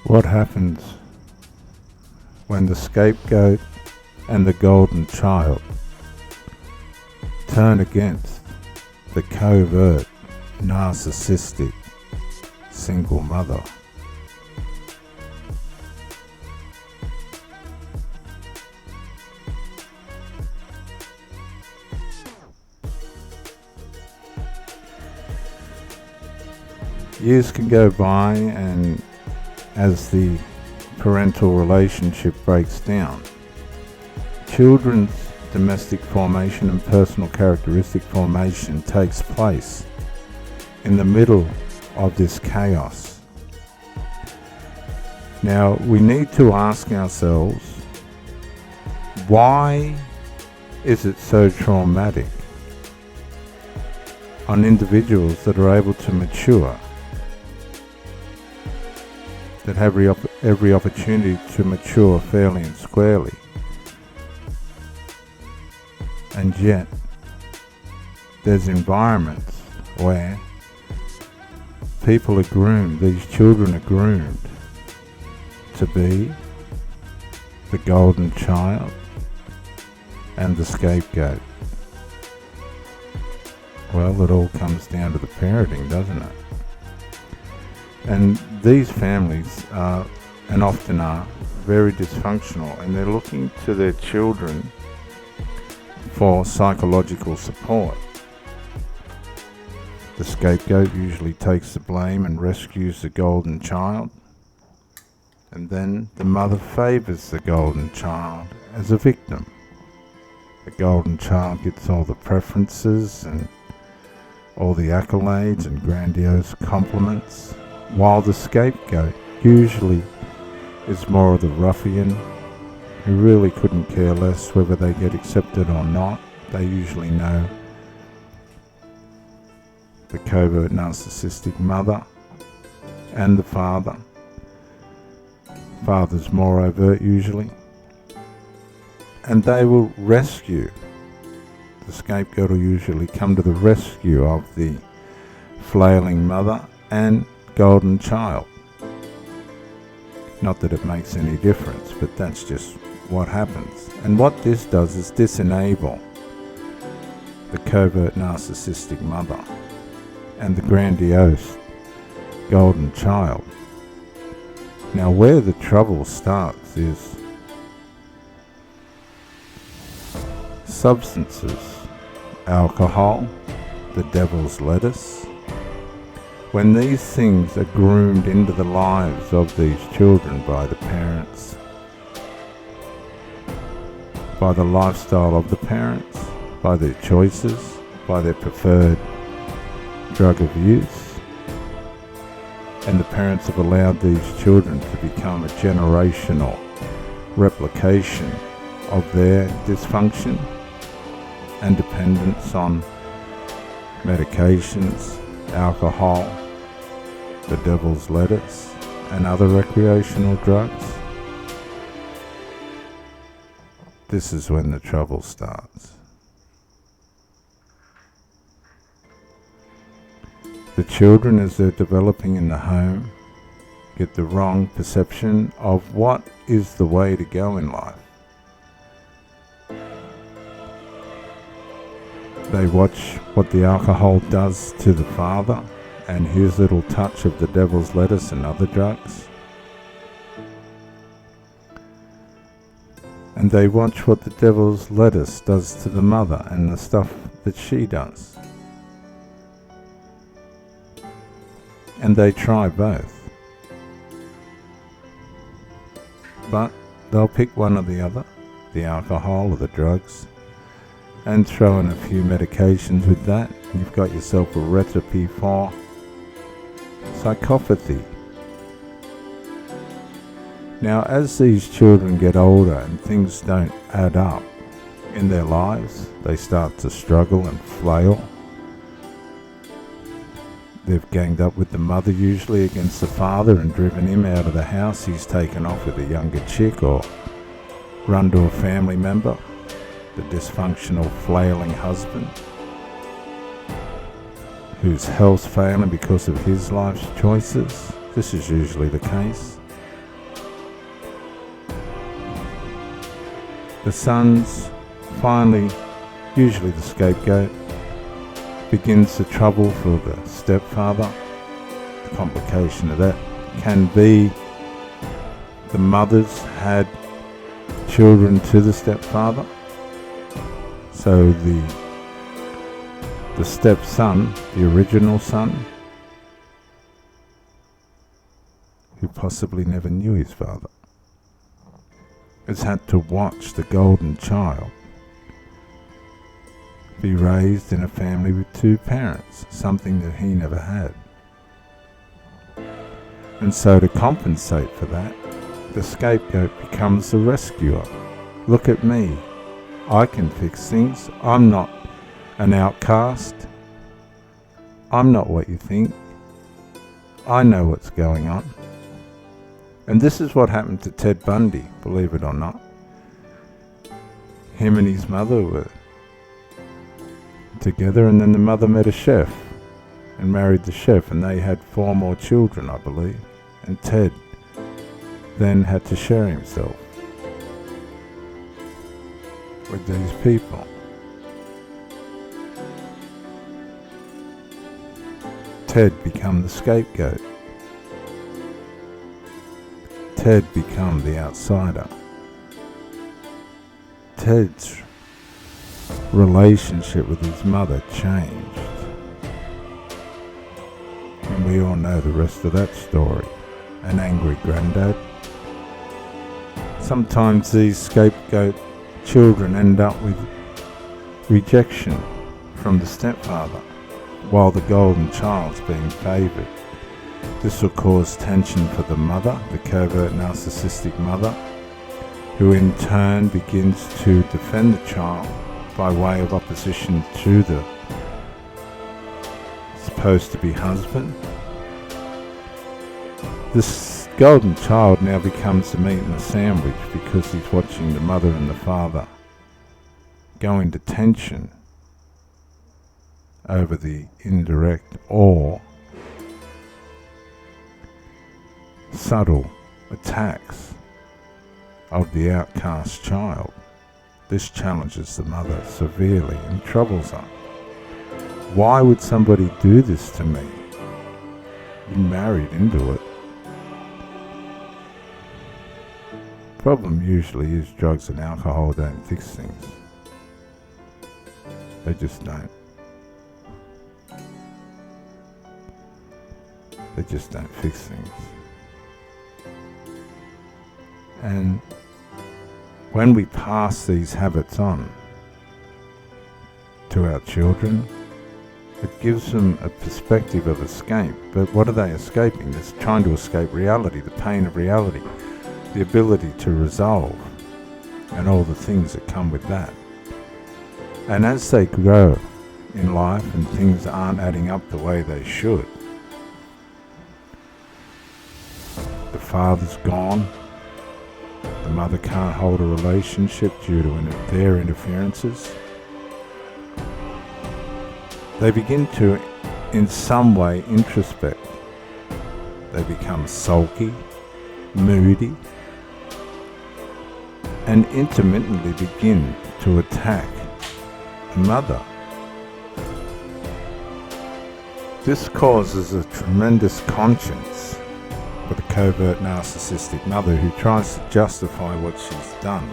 What happens when the scapegoat and the golden child turn against the covert, narcissistic single mother? Years can go by, and as the parental relationship breaks down, children's domestic formation and personal characteristic formation takes place in the middle of this chaos. Now, we need to ask ourselves, why is it so traumatic on individuals that are able to mature, that have every opportunity to mature fairly and squarely, and yet there's environments where people are groomed, these children are groomed to be the golden child and the scapegoat. Well, it all comes down to the parenting, doesn't it? And these families are, and often are, very dysfunctional, and they're looking to their children for psychological support. The scapegoat usually takes the blame and rescues the golden child, and then the mother favours the golden child as a victim. The golden child gets all the preferences and all the accolades and grandiose compliments, while the scapegoat usually is more of the ruffian who really couldn't care less whether they get accepted or not. They usually know the covert narcissistic mother and the father. Father's more overt usually, and they will rescue. The scapegoat will usually come to the rescue of the flailing mother and golden child. Not that it makes any difference, but that's just what happens. And what this does is disenable the covert narcissistic mother and the grandiose golden child. Now, where the trouble starts is substances, alcohol, the devil's lettuce. When these things are groomed into the lives of these children by the parents, by the lifestyle of the parents, by their choices, by their preferred drug of use, and the parents have allowed these children to become a generational replication of their dysfunction and dependence on medications, alcohol, the devil's lettuce, and other recreational drugs. This is when the trouble starts. The children, as they're developing in the home, get the wrong perception of what is the way to go in life. They watch what the alcohol does to the father and his little touch of the devil's lettuce and other drugs. And they watch what the devil's lettuce does to the mother and the stuff that she does. And they try both. But they'll pick one or the other, the alcohol or the drugs, and throw in a few medications with that, and you've got yourself a recipe for psychopathy. Now, as these children get older and things don't add up in their lives, they start to struggle and flail. They've ganged up with the mother usually against the father and driven him out of the house. He's taken off with a younger chick or run to a family member, the dysfunctional, flailing husband whose health's failing because of his life's choices. This is usually the case. The sons finally, usually the scapegoat, begins the trouble for the stepfather. The complication of that can be the mothers had children to the stepfather, so the stepson, the original son, who possibly never knew his father, has had to watch the golden child be raised in a family with two parents, something that he never had. And so to compensate for that, the scapegoat becomes the rescuer. Look at me. I can fix things. I'm not an outcast. I'm not what you think. I know what's going on. And this is what happened to Ted Bundy, believe it or not. Him and his mother were together, and then the mother met a chef and married the chef, and they had 4 more children, I believe. And Ted then had to share himself with these people. Ted become the scapegoat. Ted become the outsider. Ted's relationship with his mother changed. And we all know the rest of that story. An angry granddad. Sometimes these scapegoat children end up with rejection from the stepfather, while the golden child's being favoured. This will cause tension for the mother, the covert narcissistic mother, who in turn begins to defend the child by way of opposition to the supposed to be husband. This golden child now becomes the meat in the sandwich because he's watching the mother and the father go into tension over the indirect or subtle attacks of the outcast child. This challenges the mother severely and troubles her. Why would somebody do this to me? You married into it. Problem usually is drugs and alcohol don't fix things. They just don't. They just don't fix things. And when we pass these habits on to our children, it gives them a perspective of escape. But what are they escaping? They're trying to escape reality, the pain of reality, the ability to resolve, and all the things that come with that. And as they grow in life and things aren't adding up the way they should, the father's gone, the mother can't hold a relationship due to their interferences, they begin to, in some way, introspect. They become sulky, moody, and intermittently begin to attack the mother. This causes a tremendous conscience for the covert narcissistic mother, who tries to justify what she's done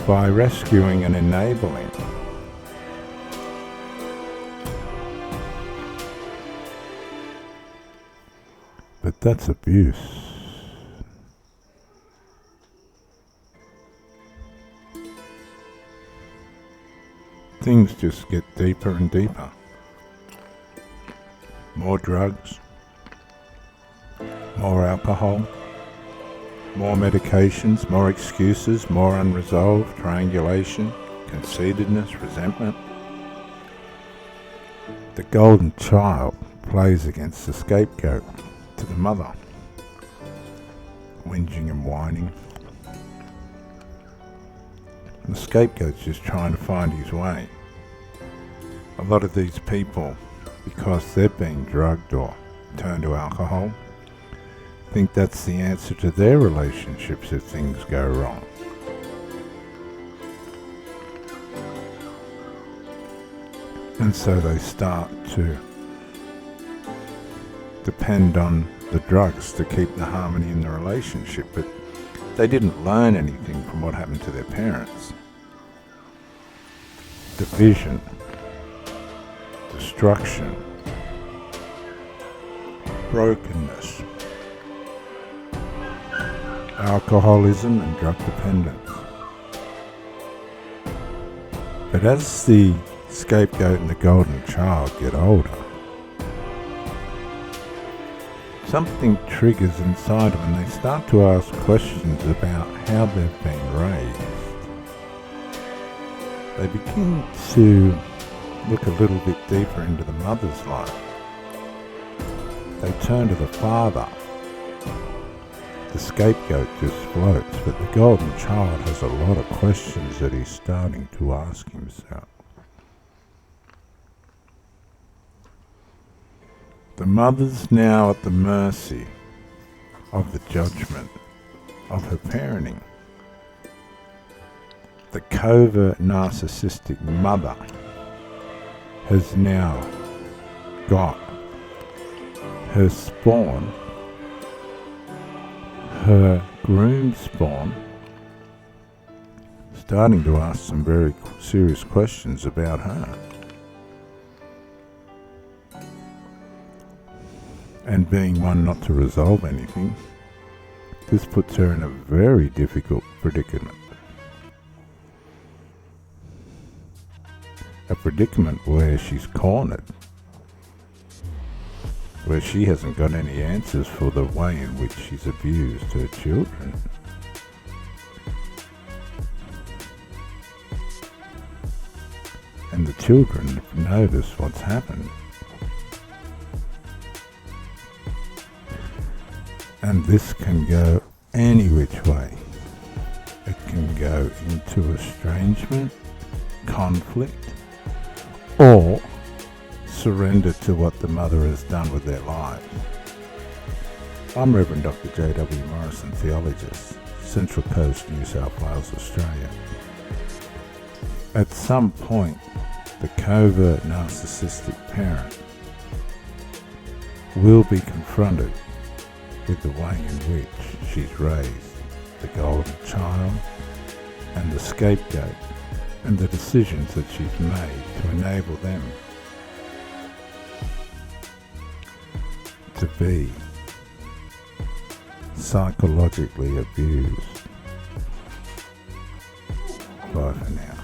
by rescuing and enabling. But that's abuse. Things just get deeper and deeper. More drugs, more alcohol, more medications, more excuses, more unresolved triangulation, conceitedness, resentment. The golden child plays against the scapegoat to the mother, whinging and whining. And the scapegoat's just trying to find his way. A lot of these people, because they've been drugged or turned to alcohol, think that's the answer to their relationships if things go wrong. And so they start to depend on the drugs to keep the harmony in the relationship, but they didn't learn anything from what happened to their parents. Division, destruction, brokenness, alcoholism and drug dependence. But as the scapegoat and the golden child get older, something triggers inside them and they start to ask questions about how they've been raised. They begin to look a little bit deeper into the mother's life. They turn to the father. The scapegoat just floats, but the golden child has a lot of questions that he's starting to ask himself. The mother's now at the mercy of the judgment of her parenting. The covert narcissistic mother has now got her spawn, her groomed spawn, starting to ask some very serious questions about her. And being one not to resolve anything, this puts her in a very difficult predicament. A predicament where she's cornered, where she hasn't got any answers for the way in which she's abused her children. And the children have noticed what's happened. And this can go any which way. It can go into estrangement, conflict, or surrender to what the mother has done with their lives. I'm Reverend Dr. J.W. Morrison, theologist, Central Coast, New South Wales, Australia. At some point, the covert narcissistic parent will be confronted with the way in which she's raised the golden child and the scapegoat, and the decisions that she's made to enable them to be psychologically abused. Bye for now.